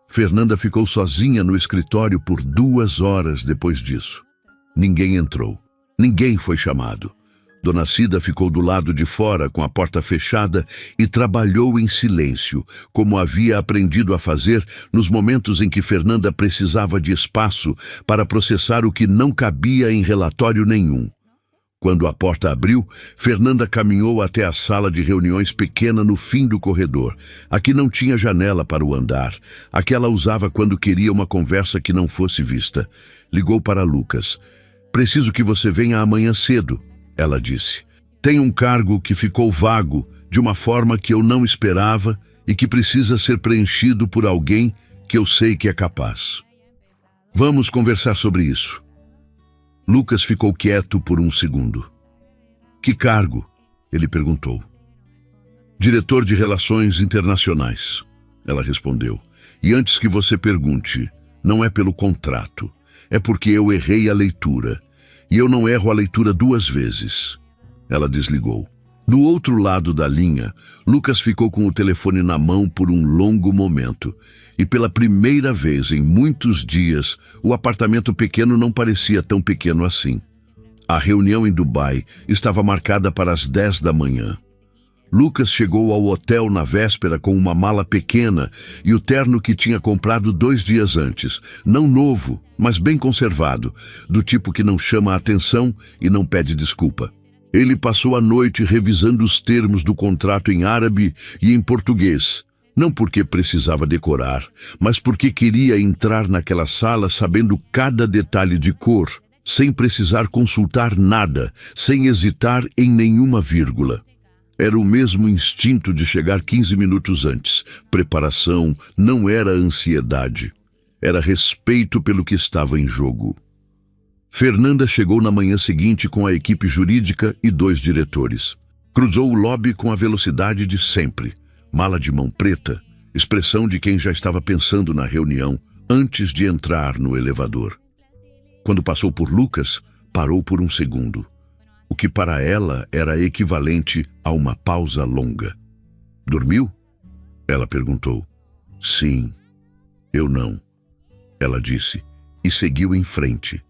Fernanda ficou sozinha no escritório por 2 horas depois disso. Ninguém entrou. Ninguém foi chamado. Dona Cida ficou do lado de fora, com a porta fechada, e trabalhou em silêncio, como havia aprendido a fazer nos momentos em que Fernanda precisava de espaço para processar o que não cabia em relatório nenhum. Quando a porta abriu, Fernanda caminhou até a sala de reuniões pequena no fim do corredor. Aqui não tinha janela para o andar. A que ela usava quando queria uma conversa que não fosse vista. Ligou para Lucas. "Preciso que você venha amanhã cedo", ela disse. "Tem um cargo que ficou vago, de uma forma que eu não esperava e que precisa ser preenchido por alguém que eu sei que é capaz. Vamos conversar sobre isso." Lucas ficou quieto por um segundo. "Que cargo?" ele perguntou. "Diretor de Relações Internacionais", ela respondeu. "E antes que você pergunte, não é pelo contrato, é porque eu errei a leitura. E eu não erro a leitura 2 vezes." Ela desligou. Do outro lado da linha, Lucas ficou com o telefone na mão por um longo momento. E pela primeira vez em muitos dias, o apartamento pequeno não parecia tão pequeno assim. A reunião em Dubai estava marcada para as 10 da manhã. Lucas chegou ao hotel na véspera com uma mala pequena e o terno que tinha comprado 2 dias antes. Não novo, mas bem conservado, do tipo que não chama a atenção e não pede desculpa. Ele passou a noite revisando os termos do contrato em árabe e em português, não porque precisava decorar, mas porque queria entrar naquela sala sabendo cada detalhe de cor, sem precisar consultar nada, sem hesitar em nenhuma vírgula. Era o mesmo instinto de chegar 15 minutos antes. Preparação não era ansiedade, era respeito pelo que estava em jogo. Fernanda chegou na manhã seguinte com a equipe jurídica e 2 diretores. Cruzou o lobby com a velocidade de sempre. Mala de mão preta, expressão de quem já estava pensando na reunião antes de entrar no elevador. Quando passou por Lucas, parou por um segundo, o que para ela era equivalente a uma pausa longa. "Dormiu?" ela perguntou. "Sim." "Eu não", ela disse, e seguiu em frente.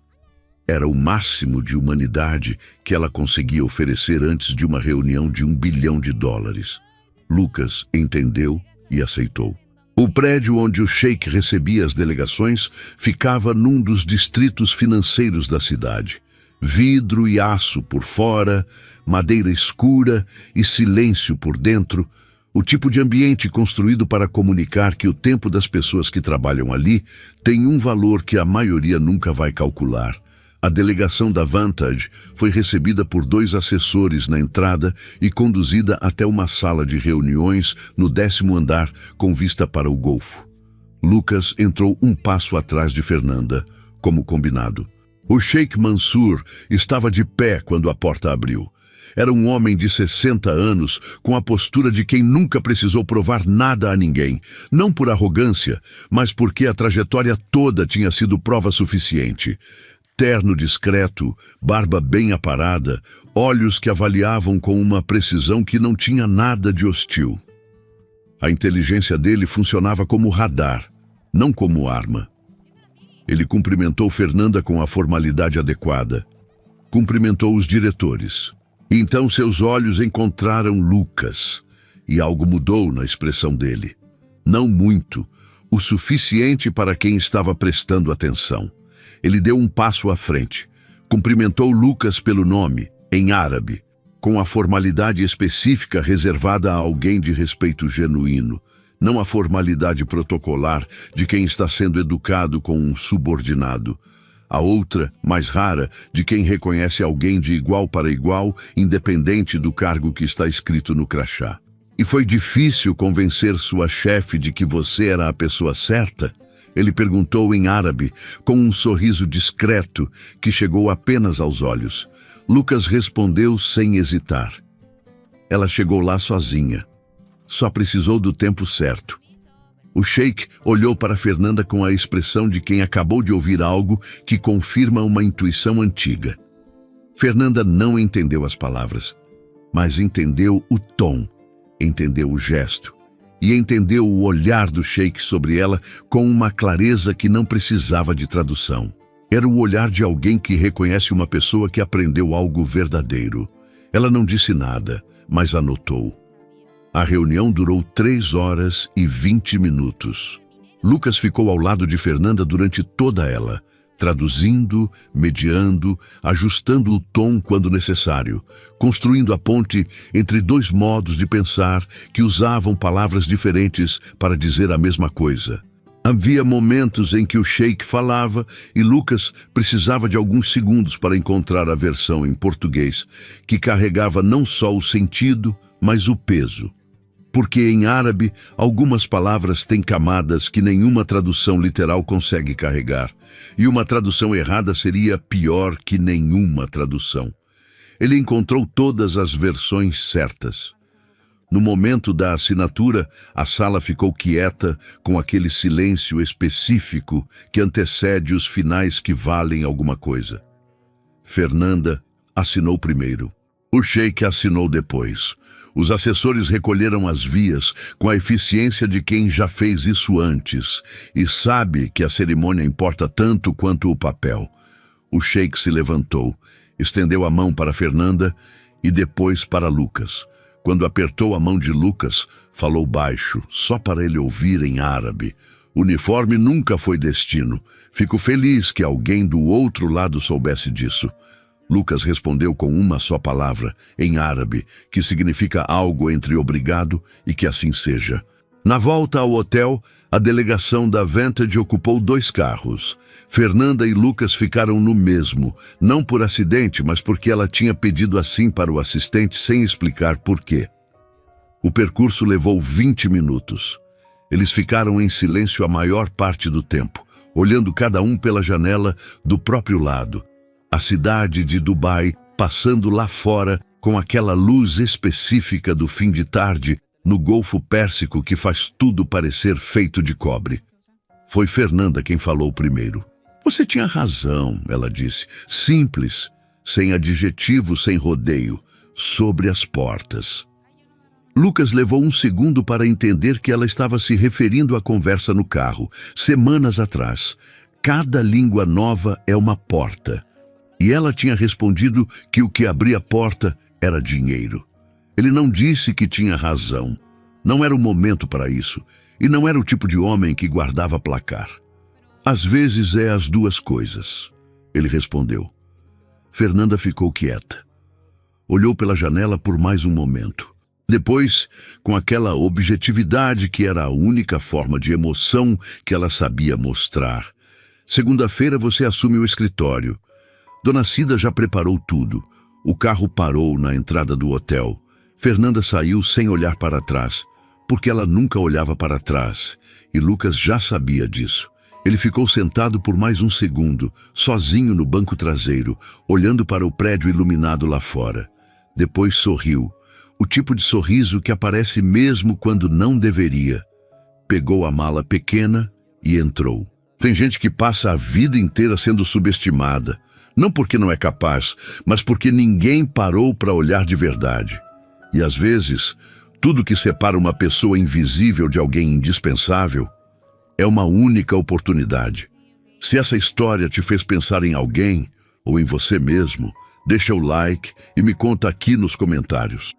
Era o máximo de humanidade que ela conseguia oferecer antes de uma reunião de $1 bilhão. Lucas entendeu e aceitou. O prédio onde o sheik recebia as delegações ficava num dos distritos financeiros da cidade. Vidro e aço por fora, madeira escura e silêncio por dentro, o tipo de ambiente construído para comunicar que o tempo das pessoas que trabalham ali tem um valor que a maioria nunca vai calcular. A delegação da Vantage foi recebida por 2 assessores na entrada e conduzida até uma sala de reuniões no 10º andar com vista para o Golfo. Lucas entrou um passo atrás de Fernanda, como combinado. O Sheikh Mansur estava de pé quando a porta abriu. Era um homem de 60 anos, com a postura de quem nunca precisou provar nada a ninguém, não por arrogância, mas porque a trajetória toda tinha sido prova suficiente. Terno discreto, barba bem aparada, olhos que avaliavam com uma precisão que não tinha nada de hostil. A inteligência dele funcionava como radar, não como arma. Ele cumprimentou Fernanda com a formalidade adequada. Cumprimentou os diretores. Então seus olhos encontraram Lucas, e algo mudou na expressão dele. Não muito, o suficiente para quem estava prestando atenção. Ele deu um passo à frente. Cumprimentou Lucas pelo nome, em árabe, com a formalidade específica reservada a alguém de respeito genuíno, não a formalidade protocolar de quem está sendo educado com um subordinado. A outra, mais rara, de quem reconhece alguém de igual para igual, independente do cargo que está escrito no crachá. "E foi difícil convencer sua chefe de que você era a pessoa certa?" Ele perguntou em árabe, com um sorriso discreto que chegou apenas aos olhos. Lucas respondeu sem hesitar. Ela chegou lá sozinha. Só precisou do tempo certo. O sheik olhou para Fernanda com a expressão de quem acabou de ouvir algo que confirma uma intuição antiga. Fernanda não entendeu as palavras, mas entendeu o tom, entendeu o gesto. E entendeu o olhar do sheik sobre ela com uma clareza que não precisava de tradução. Era o olhar de alguém que reconhece uma pessoa que aprendeu algo verdadeiro. Ela não disse nada, mas anotou. A reunião durou 3 horas e 20 minutos. Lucas ficou ao lado de Fernanda durante toda ela, traduzindo, mediando, ajustando o tom quando necessário, construindo a ponte entre dois modos de pensar que usavam palavras diferentes para dizer a mesma coisa. Havia momentos em que o Sheik falava e Lucas precisava de alguns segundos para encontrar a versão em português, que carregava não só o sentido, mas o peso. Porque em árabe, algumas palavras têm camadas que nenhuma tradução literal consegue carregar, e uma tradução errada seria pior que nenhuma tradução. Ele encontrou todas as versões certas. No momento da assinatura, a sala ficou quieta, com aquele silêncio específico que antecede os finais que valem alguma coisa. Fernanda assinou primeiro. O Sheik assinou depois. Os assessores recolheram as vias com a eficiência de quem já fez isso antes e sabe que a cerimônia importa tanto quanto o papel. O Sheik se levantou, estendeu a mão para Fernanda e depois para Lucas. Quando apertou a mão de Lucas, falou baixo, só para ele ouvir em árabe. Uniforme nunca foi destino. Fico feliz que alguém do outro lado soubesse disso. Lucas respondeu com uma só palavra, em árabe, que significa algo entre obrigado e que assim seja. Na volta ao hotel, a delegação da Vantage ocupou 2 carros. Fernanda e Lucas ficaram no mesmo, não por acidente, mas porque ela tinha pedido assim para o assistente sem explicar por quê. O percurso levou 20 minutos. Eles ficaram em silêncio a maior parte do tempo, olhando cada um pela janela do próprio lado. A cidade de Dubai passando lá fora com aquela luz específica do fim de tarde no Golfo Pérsico que faz tudo parecer feito de cobre. Foi Fernanda quem falou primeiro. Você tinha razão, ela disse. Simples, sem adjetivo, sem rodeio, sobre as portas. Lucas levou um segundo para entender que ela estava se referindo à conversa no carro, semanas atrás. Cada língua nova é uma porta. E ela tinha respondido que o que abria a porta era dinheiro. Ele não disse que tinha razão. Não era o momento para isso. E não era o tipo de homem que guardava placar. Às vezes é as duas coisas, ele respondeu. Fernanda ficou quieta. Olhou pela janela por mais um momento. Depois, com aquela objetividade que era a única forma de emoção que ela sabia mostrar. Segunda-feira você assume o escritório. Dona Cida já preparou tudo. O carro parou na entrada do hotel. Fernanda saiu sem olhar para trás, porque ela nunca olhava para trás, e Lucas já sabia disso. Ele ficou sentado por mais um segundo, sozinho no banco traseiro, olhando para o prédio iluminado lá fora. Depois sorriu, o tipo de sorriso que aparece mesmo quando não deveria. Pegou a mala pequena e entrou. Tem gente que passa a vida inteira sendo subestimada, não porque não é capaz, mas porque ninguém parou para olhar de verdade. E às vezes, tudo que separa uma pessoa invisível de alguém indispensável é uma única oportunidade. Se essa história te fez pensar em alguém ou em você mesmo, deixa o like e me conta aqui nos comentários.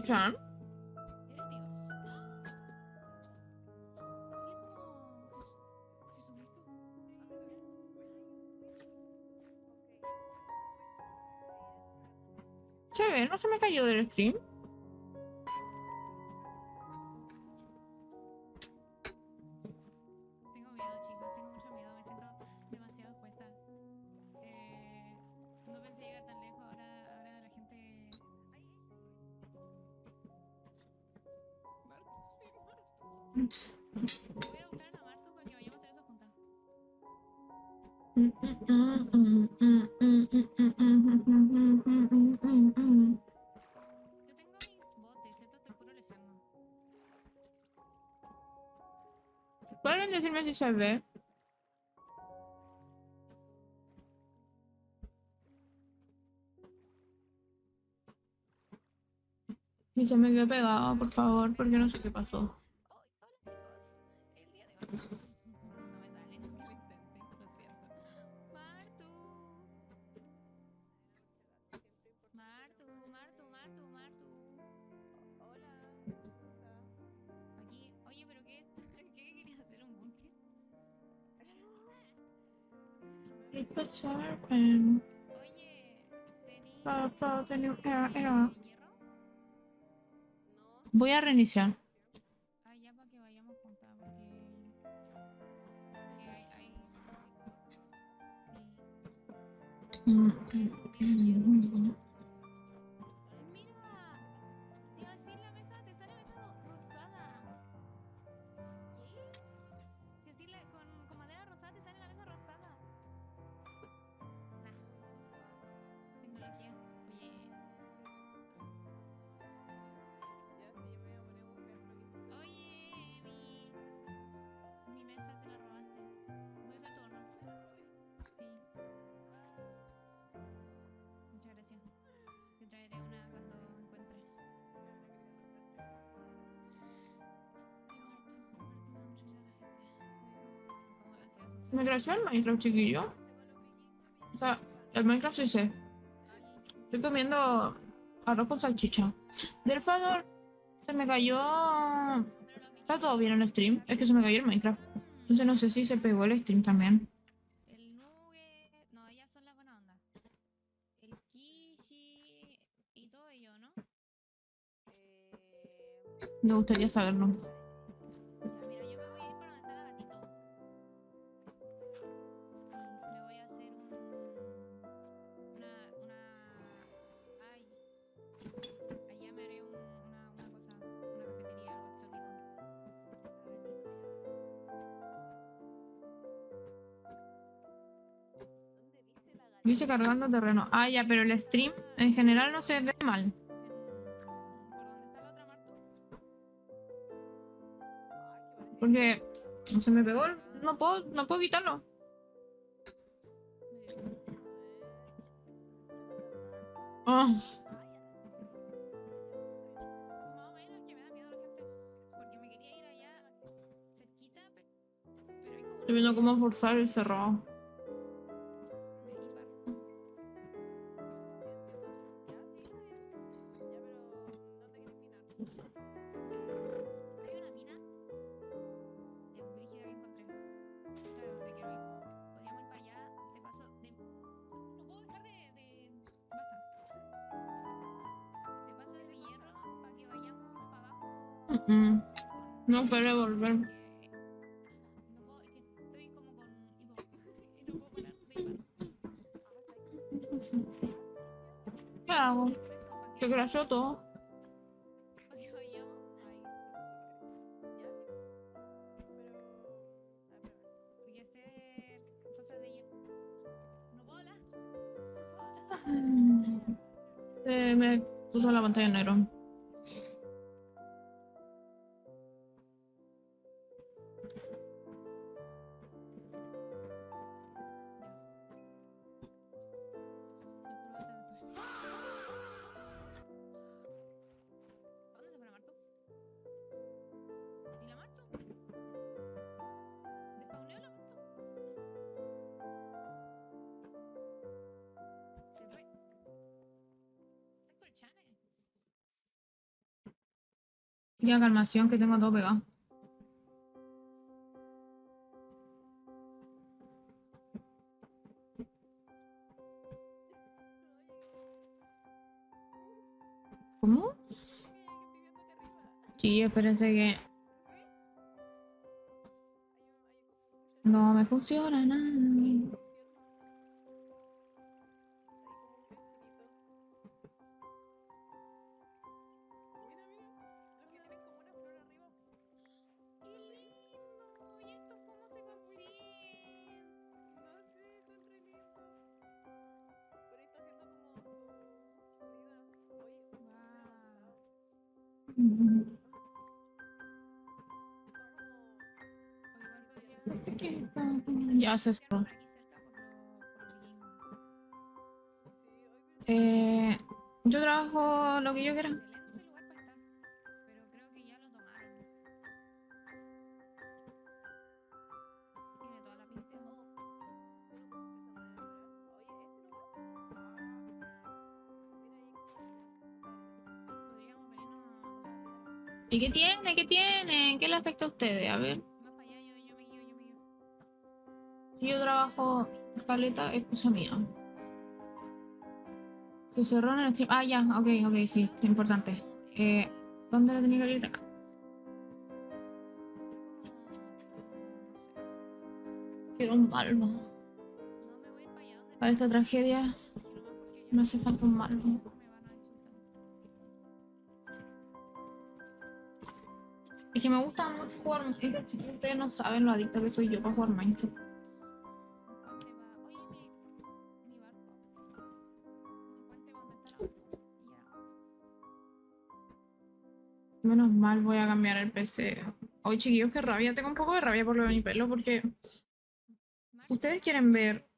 John? Se ve, no se me cayó del stream. ver si se ve. Si se me quedó pegado, por favor, porque no sé qué pasó. Hola chicos, el día de hoy no me sale, que lo intenté, lo siento. Martu, Martu. Hola, ¿cómo está? Aquí, oye, pero ¿qué? ¿Qué querías hacer un búnker? It's a serpent. Oye, Tenía hierro? No, Voy a reiniciar. Ah, ya para que vayamos juntas, porque hay cosas. Mm. Mira, te iba a decir la mesa, te sale mesa rosada. ¿qué? Si así con madera rosada te sale la mesa rosada. Nah, tecnología. Oye, Ya sí, yo me voy a poner a buscar lo que hiciste. oye, mi mesa te la robaste. Voy a usar tu honor. ¿Me la robé? Sí, muchas gracias. Te traeré una cuando encuentre. Me van a querer matar, creo. Ay, Martu, me da mucho miedo la gente. Te ve como la ansiedad Me social. creció el Minecraft, chiquillo. ¿Qué hice con los vikingos? Me O llegaron sea, a robar. el Minecraft sí sé. Ay, Estoy comiendo arroz con salchicha. Del favor, se me cayó. pero los Está todo vikingos bien en el stream. Es que se me cayó el Minecraft. son Entonces no sé si se pegó el stream también. el nugget. No, ellas son las buenas ondas. El kishi y todo ello, ¿no? Me gustaría saberlo. Ya, mira, yo me voy a ir para donde está la gatito. Y me voy a hacer ay, allá me haré una cosa, una cafetería, algo exótico. La gatito, ya. ¿Dónde dice la Dice gatito? cargando terreno. Ah, ya, pero el stream en general no se ve mal. ¿Por dónde está la otra Martu? Ay, que parece que está Porque cargando. se me pegó. Acá. No puedo quitarlo. Me dio miedo. A ver. ¿Dónde está la Martu? Ah, Ah, ya la encontré. Ya, sí, está bien. Más o menos, que me da miedo la gente. Porque me quería ir Me da allá miedo la gente. cerquita, pero hay como estoy una viendo pared cómo forzar el cerrado. de hiper. Sí, entiendo. Ya, sí, está bien. Ya, pero ¿dónde quieres minar? Hay una mina brígida que encontré. Esta es donde quiero ir. Podríamos ir para allá. Te paso de. No puedo dejar de. Basta. Te paso de ¿Qué mi te hierro pasa? para que vayamos para abajo. No quiero volver. No puedo, es que estoy como con hipo y no puedo parar de hiper. Ah, está ahí como congelada, ninja. ¿Qué hago? Sí, por eso, Se crashó todo. para que vayamos. Ay, no te puedo creer. Ya, sí. Pero. A ver, espérame. Porque hacer cosas de hierro. No puedo hablar. No puedo hablar. Se me puso la pantalla en negro. Ya. Esto lo voy a hacer después. ¿A dónde se fue la Martu? ¿Y la Martu? ¿Despauneó la Martu? Se fue. Está por el chane. Ya, calmación, que tengo todo pegado. ¿Cómo? Dije que estoy viendo acá arriba. Sí, espérense que ¿Sí? Hay como un flash. no me funciona nada. Qué tiernos. Hay como un escrito. Mira, mira. Los que tienen como una flor arriba. ¡Qué lindo! ¿Y estos cómo se consiguen? No sé, son re lindos. Por ahí está haciendo como su vida. Oye, súper Wow. avanzado. Está como. O igual podría. Ya se cerró. Por aquí cerca por el game. Yo trabajo lo que yo quiera. Excelente lugar para estar. Pero creo que ya lo tomaron. Tiene toda la pinta. Tú no pusiste esa madera, ¿verdad? Oye, ¿este lugar? Podríamos venirnos ¿Y qué tiene? ¿Qué tienen? ¿Qué le afecta a ustedes? A ver, más para allá. Yo me guío. si yo trabajo caleta, es cosa mía. Se cerró en el stream. Ah, ya, ok, sí, es importante. ¿Dónde le tenía que ir? Acá. No sé. Quiero un Malva. No me voy a ir para allá. ¿Dónde Para esta tragedia dije nomás porque ya me hace falta un Malva. me van a insultar. Es que me gusta mucho jugar Minecraft. Si ustedes no saben lo adicta que soy yo para jugar Minecraft. ¿Dónde va? Oye, mi barco. Un puente donde está el auto. Y ya. Menos mal voy a cambiar el PC. Hoy, chiquillos, qué rabia. Tengo un poco de rabia por lo de mi pelo porque ustedes quieren ver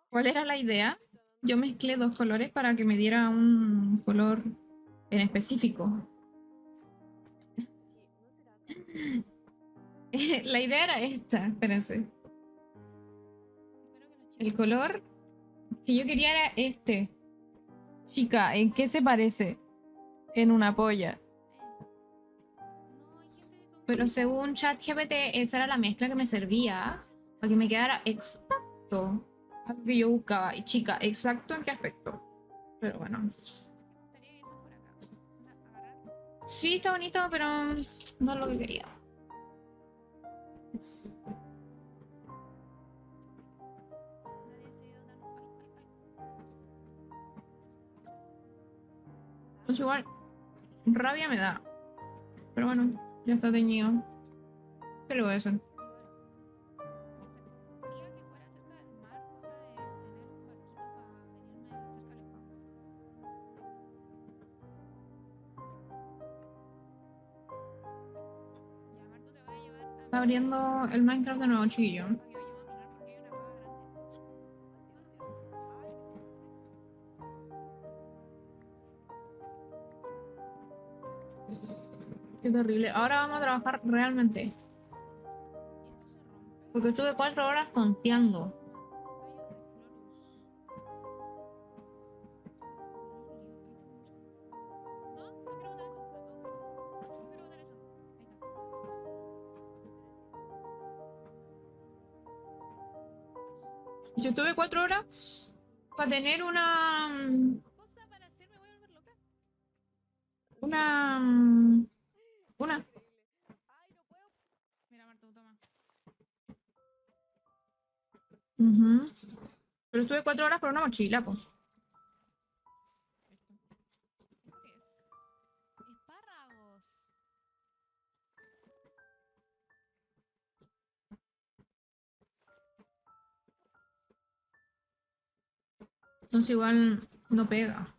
cuál era la idea. Yo mezclé dos colores para que me diera un color en específico. La idea era esta, espérense. Espero que los El chicos. color que yo quería era este. Chica, ¿en qué se parece? En una polla. No, hay gente de todo. Pero según ChatGPT, esa era la mezcla que me servía para que me quedara exacto a lo que yo buscaba. Y chica, ¿exacto en qué aspecto? Pero bueno. Me gustaría ir más por acá. Agarrar. Sí, está bonito, pero no es lo que quería. Nadie ha decidido darnos. Pues igual, rabia me da. Pero bueno, ya está teñido. ¿Qué le voy a hacer? Igual. Me gustaría que fuera cerca del mar, cosa de tener un barquito para venirme cerca del spawn. Ya, Marto, te voy a llevar a Está abriendo el Minecraft de nuevo, chiquillo. para que vayamos a mirar porque hay una cueva grande. Qué terrible. Ahora vamos a trabajar realmente. Y esto se rompe. Porque estuve 4 horas tonteando. Yo estuve 4 horas para tener una... Cosa para hacer, me voy a volver loca. Una... Una... Ay, no puedo. Mira, Marto, toma. Ujú. Pero estuve 4 horas por una mochila, pues. ¿Esto qué es? Espárragos. Entonces igual no pega.